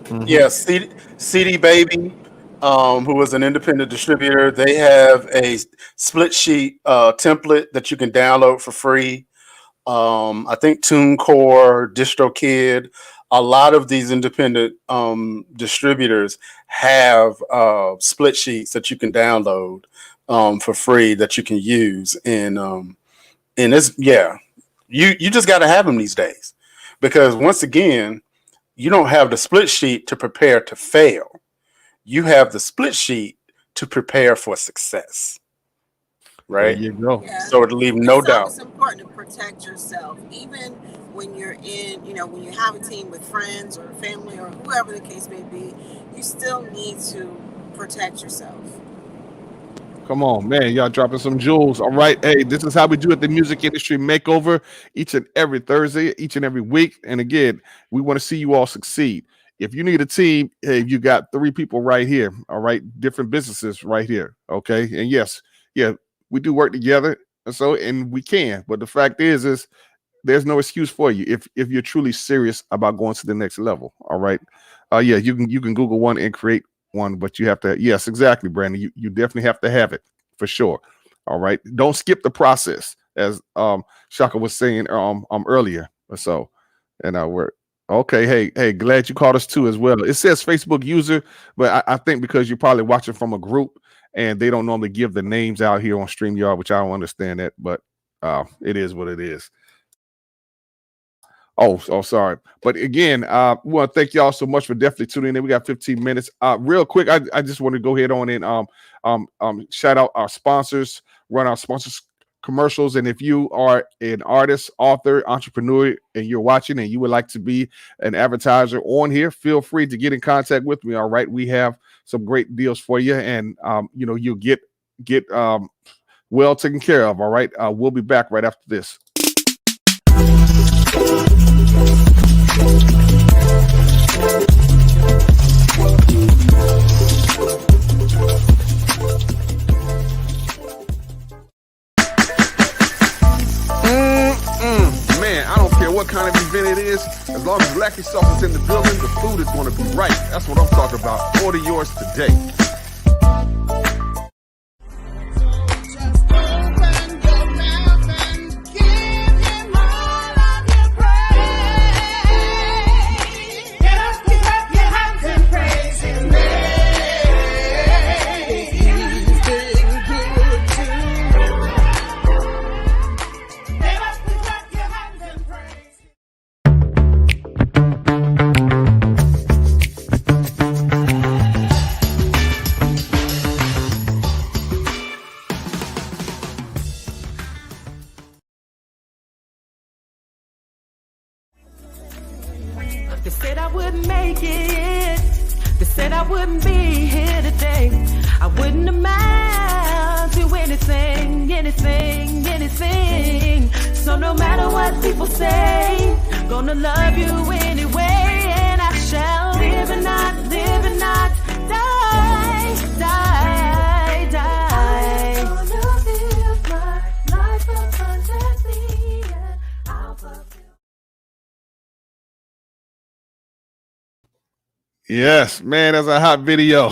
Hmm. yeah, CD Baby, who is an independent distributor, they have a split sheet template that you can download for free. I think TuneCore, DistroKid, a lot of these independent distributors have split sheets that you can download for free that you can use, and it's yeah, you just got to have them these days because once again, you don't have the split sheet to prepare to fail. You have the split sheet to prepare for success, There right? you go. Yeah. So to leave And no so doubt. it's important to protect yourself, even when you're in, when you have a team with friends or family or whoever the case may be, you still need to protect yourself. Come on, man. Y'all dropping some jewels. All right. Hey, this is how we do it. The music industry makeover each and every Thursday, each and every week. And again, we want to see you all succeed. If you need a team, hey, you got three people right here. All right. Different businesses right here. Okay. And yes, yeah, we do work together. And we can. But the fact is there's no excuse for you if you're truly serious about going to the next level. All right. Yeah, you can Google one and create one, but you have to, yes, exactly, Brandon. You definitely have to have it for sure. All right. Don't skip the process, as Shaka was saying earlier. So and we're Okay, hey, glad you called us too as well. It says Facebook user, but I think because you're probably watching from a group and they don't normally give the names out here on StreamYard, which I don't understand that, but it is what it is. Oh, sorry. But again, we want to thank y'all so much for definitely tuning in. We got 15 minutes. Real quick, I just want to go ahead on and shout out our sponsors, run our sponsors commercials. And if you are an artist, author, entrepreneur, and you're watching and you would like to be an advertiser on here, feel free to get in contact with me. All right. We have some great deals for you, and you'll get well taken care of. All right. We'll be back right after this. Man, I don't care what kind of event it is. As long as Black Yourself is in the building, the food is going to be right. That's what I'm talking about. Order yours today. They said I wouldn't make it. They said I wouldn't be here today. I wouldn't amount to anything, anything, anything. So no matter what people say, gonna love you anyway. And I shall live and not die, die, die. I'm gonna live my life abundantly, and I'll fulfill. Yes, man, that's a hot video.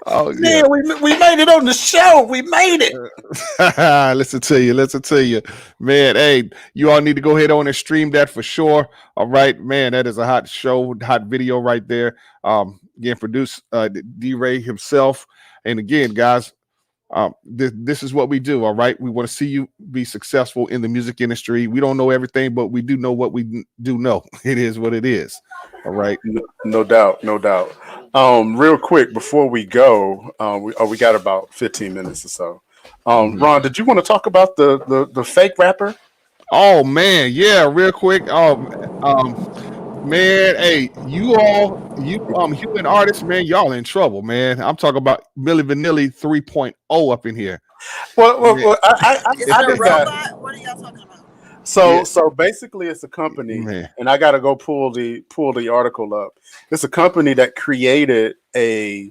Oh yeah, Man, we made it on the show. We made it. listen to you, man. Hey, you all need to go ahead on and stream that for sure. All right, man, that is a hot show, hot video right there. Again, produced D-Ray himself, and again, guys. This is what we do. All right. We want to see you be successful in the music industry. We don't know everything, but we do know what we do know. It is what it is. All right. No doubt. Real quick before we go, we got about 15 minutes or so. Ron, did you want to talk about the fake rapper? Oh man, yeah, real quick. Man, hey, you human artists, man, y'all in trouble, man. I'm talking about Milli Vanilli 3.0 up in here. Well, I Is it a did that. robot? What are y'all talking about? So basically, it's a company, Man. and I got to go pull the article up. It's a company that created a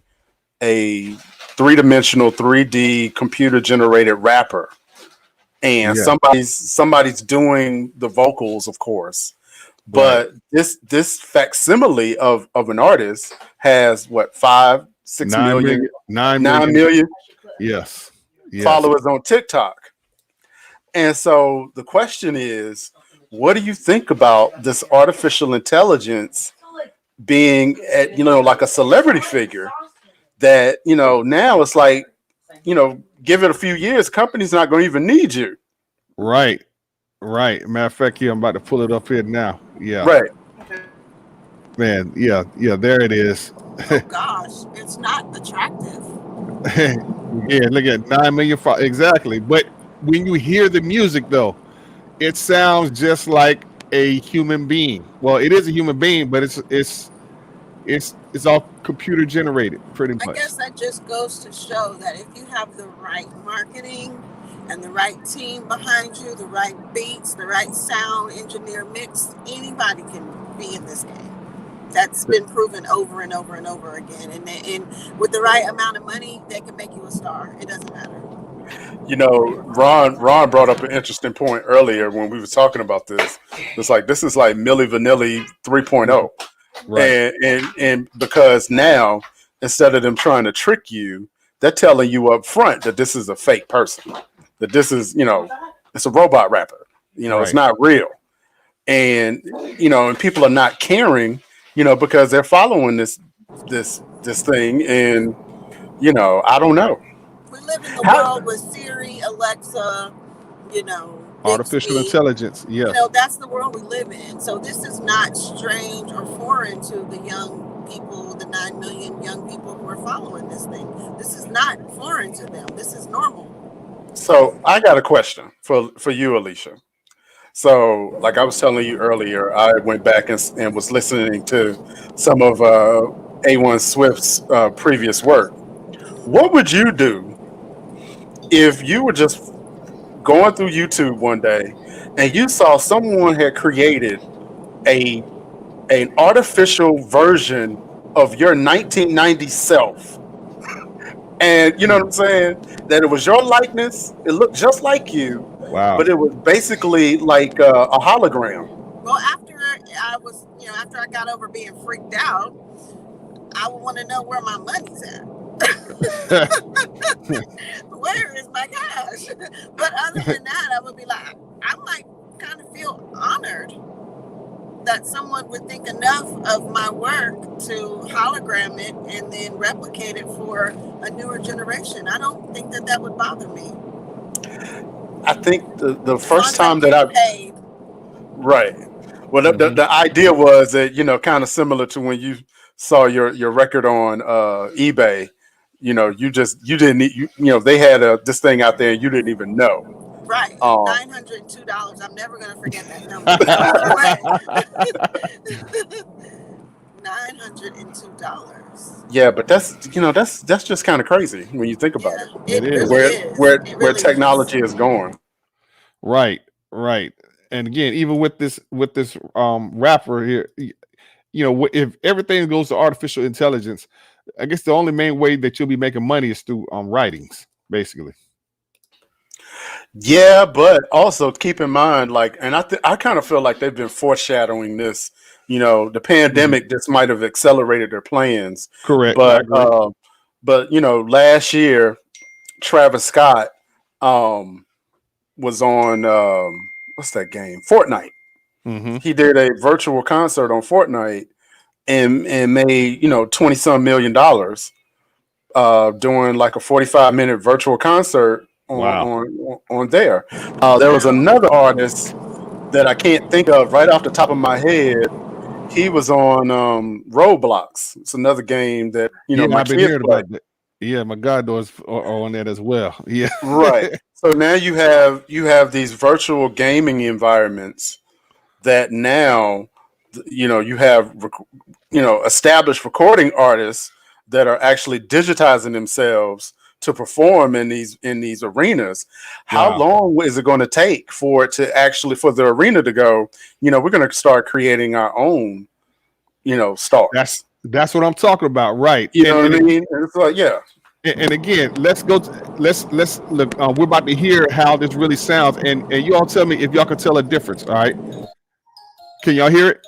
three-dimensional 3D computer generated rapper, and somebody's doing the vocals, of course. But this facsimile of an artist has what 5-6 million, 9 million Yes. followers on TikTok. And so the question is, what do you think about this artificial intelligence being like a celebrity figure that, now it's like, give it a few years, company's not going to even need you. Right. Matter of fact, here, I'm about to pull it up here now. Yeah. Right. Man, yeah, there it is. Oh gosh, it's not attractive. Yeah, look at 9 million. Exactly. But when you hear the music, though, it sounds just like a human being. Well, it is a human being, but it's all computer generated, pretty much. I guess that just goes to show that if you have the right marketing and the right team behind you, the right beats, the right sound engineer mix, anybody can be in this game. That's been proven over and over and over again. And with the right amount of money, they can make you a star. It doesn't matter. Ron brought up an interesting point earlier when we were talking about this. It's like this is like Milli Vanilli 3.0. Right. And because now, instead of them trying to trick you, they're telling you up front that this is a fake person. That this is, it's a robot rapper. It's not real. and and people are not caring, because they're following this thing, and I don't know We live in the how. world with Siri, Alexa, Artificial Bixby. intelligence. Yes. That's the world we live in. So this is not strange or foreign to the young people, the 9 million young people who are following this thing. This is not foreign to them. This is normal. So I got a question for you, Alicia. So, like I was telling you earlier, I went back and was listening to some of A1 Swift's previous work. What would you do if you were just going through YouTube one day and you saw someone had created a an artificial version of your 1990 self? And you know what I'm saying? That it was your likeness. It looked just like you, Wow. but it was basically like a hologram. Well, after I got over being freaked out, I would want to know where my money's at. Where is my cash? But other than that, I would be like, I might kind of feel honored that someone would think enough of my work to hologram it and then replicate it for a newer generation. I don't think that would bother me. I think the As long first as I'm time that I getting paid. right. Well, the idea was that kind of similar to when you saw your record on eBay. You didn't they had this thing out there and you didn't even know. Right, Um, $902. I'm never gonna forget that number. No way. $902. yeah, but that's just kind of crazy when you think about Yeah, it. It it is. really Where is. where It where really is. technology is going. Right. Right. And again, even with this rapper here, if everything goes to artificial intelligence, I guess the only main way that you'll be making money is through writings, basically. Yeah, but also keep in mind, like, and I kind of feel like they've been foreshadowing this. The Mhm. pandemic just might have accelerated their plans, Correct. I but agree. last year Travis Scott um, was on what's that game? Fortnite. Hmm. He did a virtual concert on Fortnite and made 20 some $1 million doing like a 45-minute virtual concert Wow. on there. There was Wow. another artist that I can't think of right off the top of my head. He was on Roblox. It's another game that Yeah, my I've been kids hearing play. about that. Yeah, my goddaughter's are on that as well. Yeah. Right. So now you have these virtual gaming environments that now you have established recording artists that are actually digitizing themselves to perform in these arenas. How Wow. long is it going to take for the arena to go, we're going to start creating our own That's stars? that's what I'm talking about. Right. You And know and what I ag- mean? And it's like, yeah. and again, let's look. We're about to hear how this really sounds, and you all tell me if y'all can tell a difference. All right. Can y'all hear it?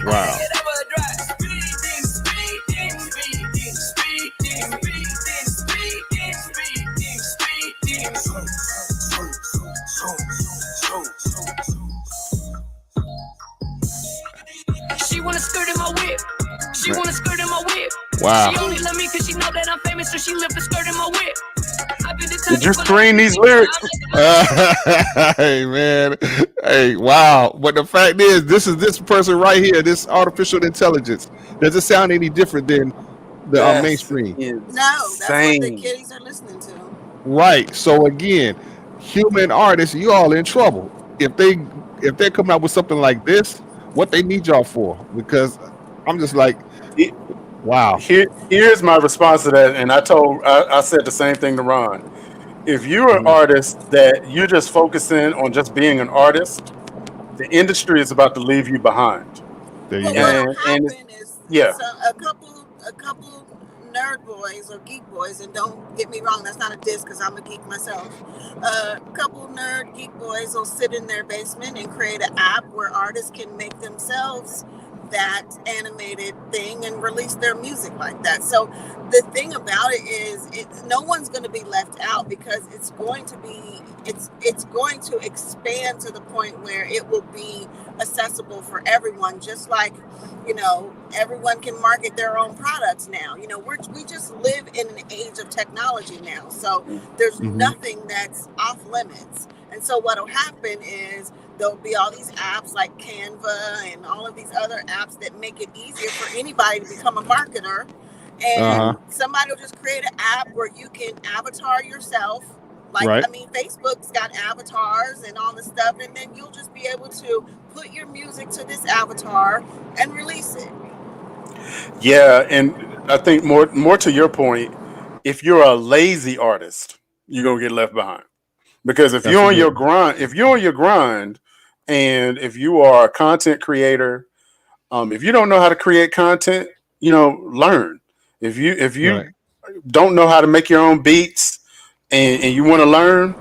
Wow. She wanna skirt in my whip. She Right. wanna skirt in my whip. Wow. She only love me cause she know that I'm famous, so she lift the skirt in my whip. I've been the type Did to you pull screen these lyrics? Hey man. Hey, wow. But the fact is, this person right here, this artificial intelligence, does it sound any different than the That's mainstream? No, that's what the insane. kiddies are listening to. Right. So again, human artists, you all in trouble. If they're coming out with something like this, what they need y'all for? Because I'm just like, wow. Here's my response to that, and I said the same thing to Ron. If you're an Mhm. artist that you're just focusing on just being an artist, the industry is about to leave you behind. There you Well, go. what'll And happen is Yeah. So a couple nerd boys or geek boys, and don't get me wrong, that's not a diss because I'm a geek myself. A couple nerd geek boys will sit in their basement and create an app where artists can make themselves that animated thing and release their music like that. So the thing about it is, no one's going to be left out because it's going to expand to the point where it will be accessible for everyone, just like, everyone can market their own products now. We just live in an age of technology now, so there's Mm-hmm. nothing that's off limits. And so what'll happen is there'll be all these apps like Canva and all of these other apps that make it easier for anybody to become a marketer. And Uh-huh. somebody will just create an app where you can avatar yourself. Like, Right. I mean, Facebook's got avatars and all this stuff, and then you'll just be able to put your music to this avatar and release it. Yeah, and I think more to your point, if you're a lazy artist, you're gonna get left behind. Because if That's you're a on good your one. grind, and if you are a content creator, if you don't know how to create content, learn. If you Right. don't know how to make your own beats and you want to learn,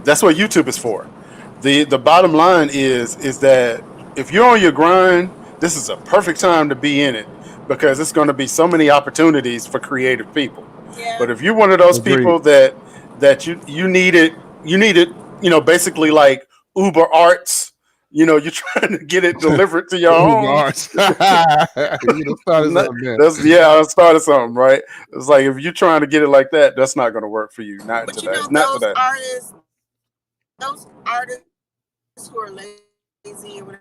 that's what YouTube is for. The bottom line is that if you're on your grind, this is a perfect time to be in it because it's going to be so many opportunities for creative people. Yeah. But if you're one of those Agreed. people that you need it, basically like Uber Arts, you're trying to get it delivered to your Uber home. Arts. You know, started something there. I started something, right? It's like if you're trying to get it like that, that's not going to work for you. Not But today. Not today. those artists who are lazy or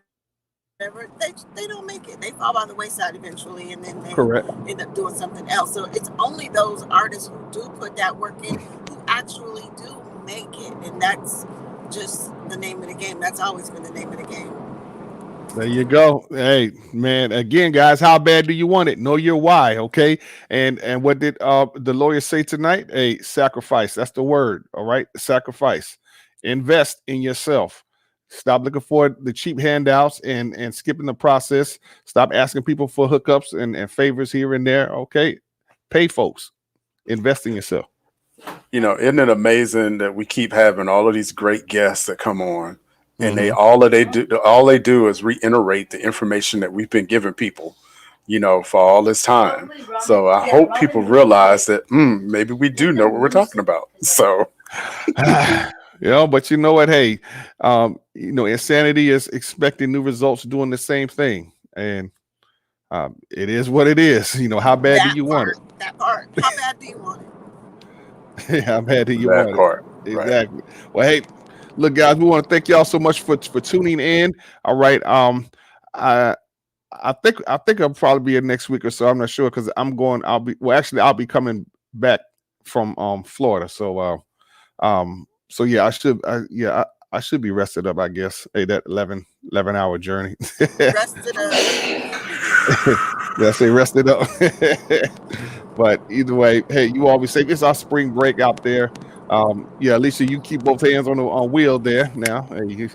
whatever, they don't make it. They fall by the wayside eventually, and then they Correct. end up doing something else. So it's only those artists who do put that work in who actually do make it, and that's just the name of the game. That's always been the name of the game. There you go. Hey, man. Again, guys, how bad do you want it? Know your why, okay? And what did the lawyer say tonight? Hey, sacrifice. That's the word. All right, sacrifice. Invest in yourself. Stop looking for the cheap handouts and skipping the process. Stop asking people for hookups and favors here and there. Okay, pay folks. Invest in yourself. Isn't it amazing that we keep having all of these great guests that come on, and Mm-hmm. all they do is reiterate the information that we've been giving people, for all this time. So I hope people realize that maybe we do know what we're talking about. So But you know what? Hey, insanity is expecting new results doing the same thing. And it is what it is. How bad do That you want part, that part. How bad do you want it? it? How bad do you that want it? part, right? Exactly. Well, hey, look, guys, we want to thank y'all so much for tuning in. All right. I I think I'll probably be here next week or so. I'm not sure because I'll be coming back from Florida. So yeah, I should be rested up, I guess. Hey, that 11 hour journey. Rested up. Did I say rested up? But either way, hey, you all be safe. It's our spring break out there. Yeah, Alicia, you keep both hands on the on wheel there now. Hey,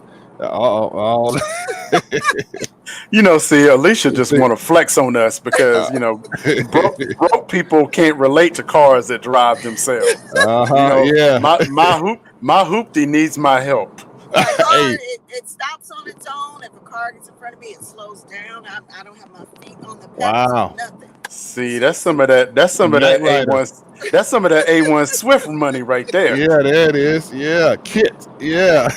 See, Alicia just want to flex on us because broke people can't relate to cars that drive themselves. Yeah. My hoopty needs my help. My car, Hey, it stops on its own. If a car gets in front of me, it slows down. I don't have my feet on the pedals or wow. nothing. See, that's some of that. That's some of Night that Rider. A1. That's some of that A1 Swift money right there. Yeah, there it is. Yeah, Kit. Yeah.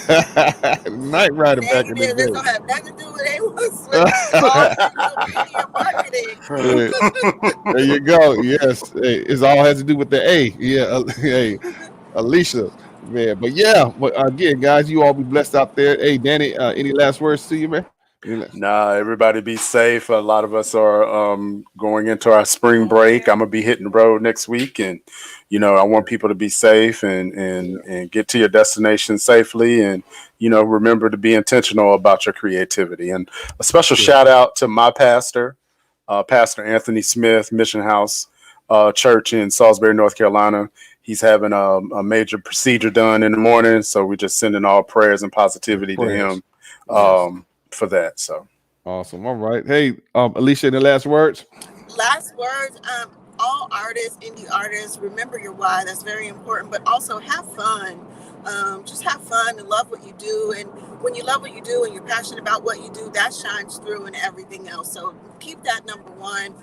Night Rider back in the Negative. This day. don't have nothing to do with A1 Swift. This is all digital media marketing. Yeah, there you go. Yes. Hey, it all has to do with the A. Yeah. Hey, Alicia. Man. But yeah, but again, guys, you all be blessed out there. Hey, Danny, any last words to you, man? Nah, everybody be safe. A lot of us are going into our spring break. I'm gonna be hitting the road next week, and I want people to be safe and get to your destination safely, and remember to be intentional about your creativity. And a special shout out to my pastor, Pastor Anthony Smith, Mission House Church in Salisbury, North Carolina. He's having a major procedure done in the morning, so we're just sending all prayers and positivity to Prayers. him. For that. So Awesome. All right. Hey, Alicia, any last words? last words. All artists, indie artists, remember your why. That's very important. But also have fun. Just have fun and love what you do. And when you love what you do and you're passionate about what you do, that shines through in everything else. So keep that number one.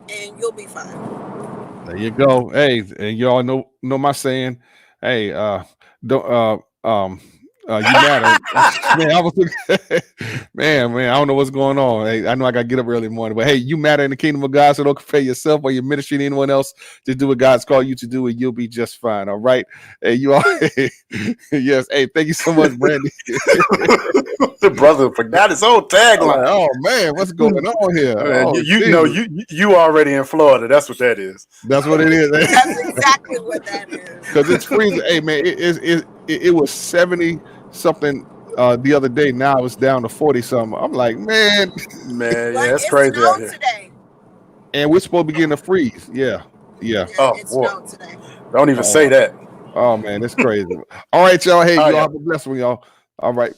And you'll be fine. There you go. Hey, and y'all know my saying. Hey, don't you matter. Man, I was man, I don't know what's going on. Hey, I know I gotta get up early in the morning, but hey, you matter in the kingdom of God, so don't compare yourself or your ministry to anyone else. Just do what God's called you to do, and you'll be just fine. All right. Hey, you all yes, hey, thank you so much, Brandy. The brother forgot his own tagline. Like, oh man, what's going on here? Oh, you already in Florida. That's what that is. That's what it is. That's exactly what that is. Because it's freezing. Hey man, it was 70 something the other day. Now it's down to 40 something. I'm like, man, it's crazy out here. Today. And we're supposed to be getting a freeze. Yeah. Oh, it boy. snowed today. Don't even say that. Oh man, it's crazy. All right, y'all. Hey, y'all have a blessed one, y'all. All right.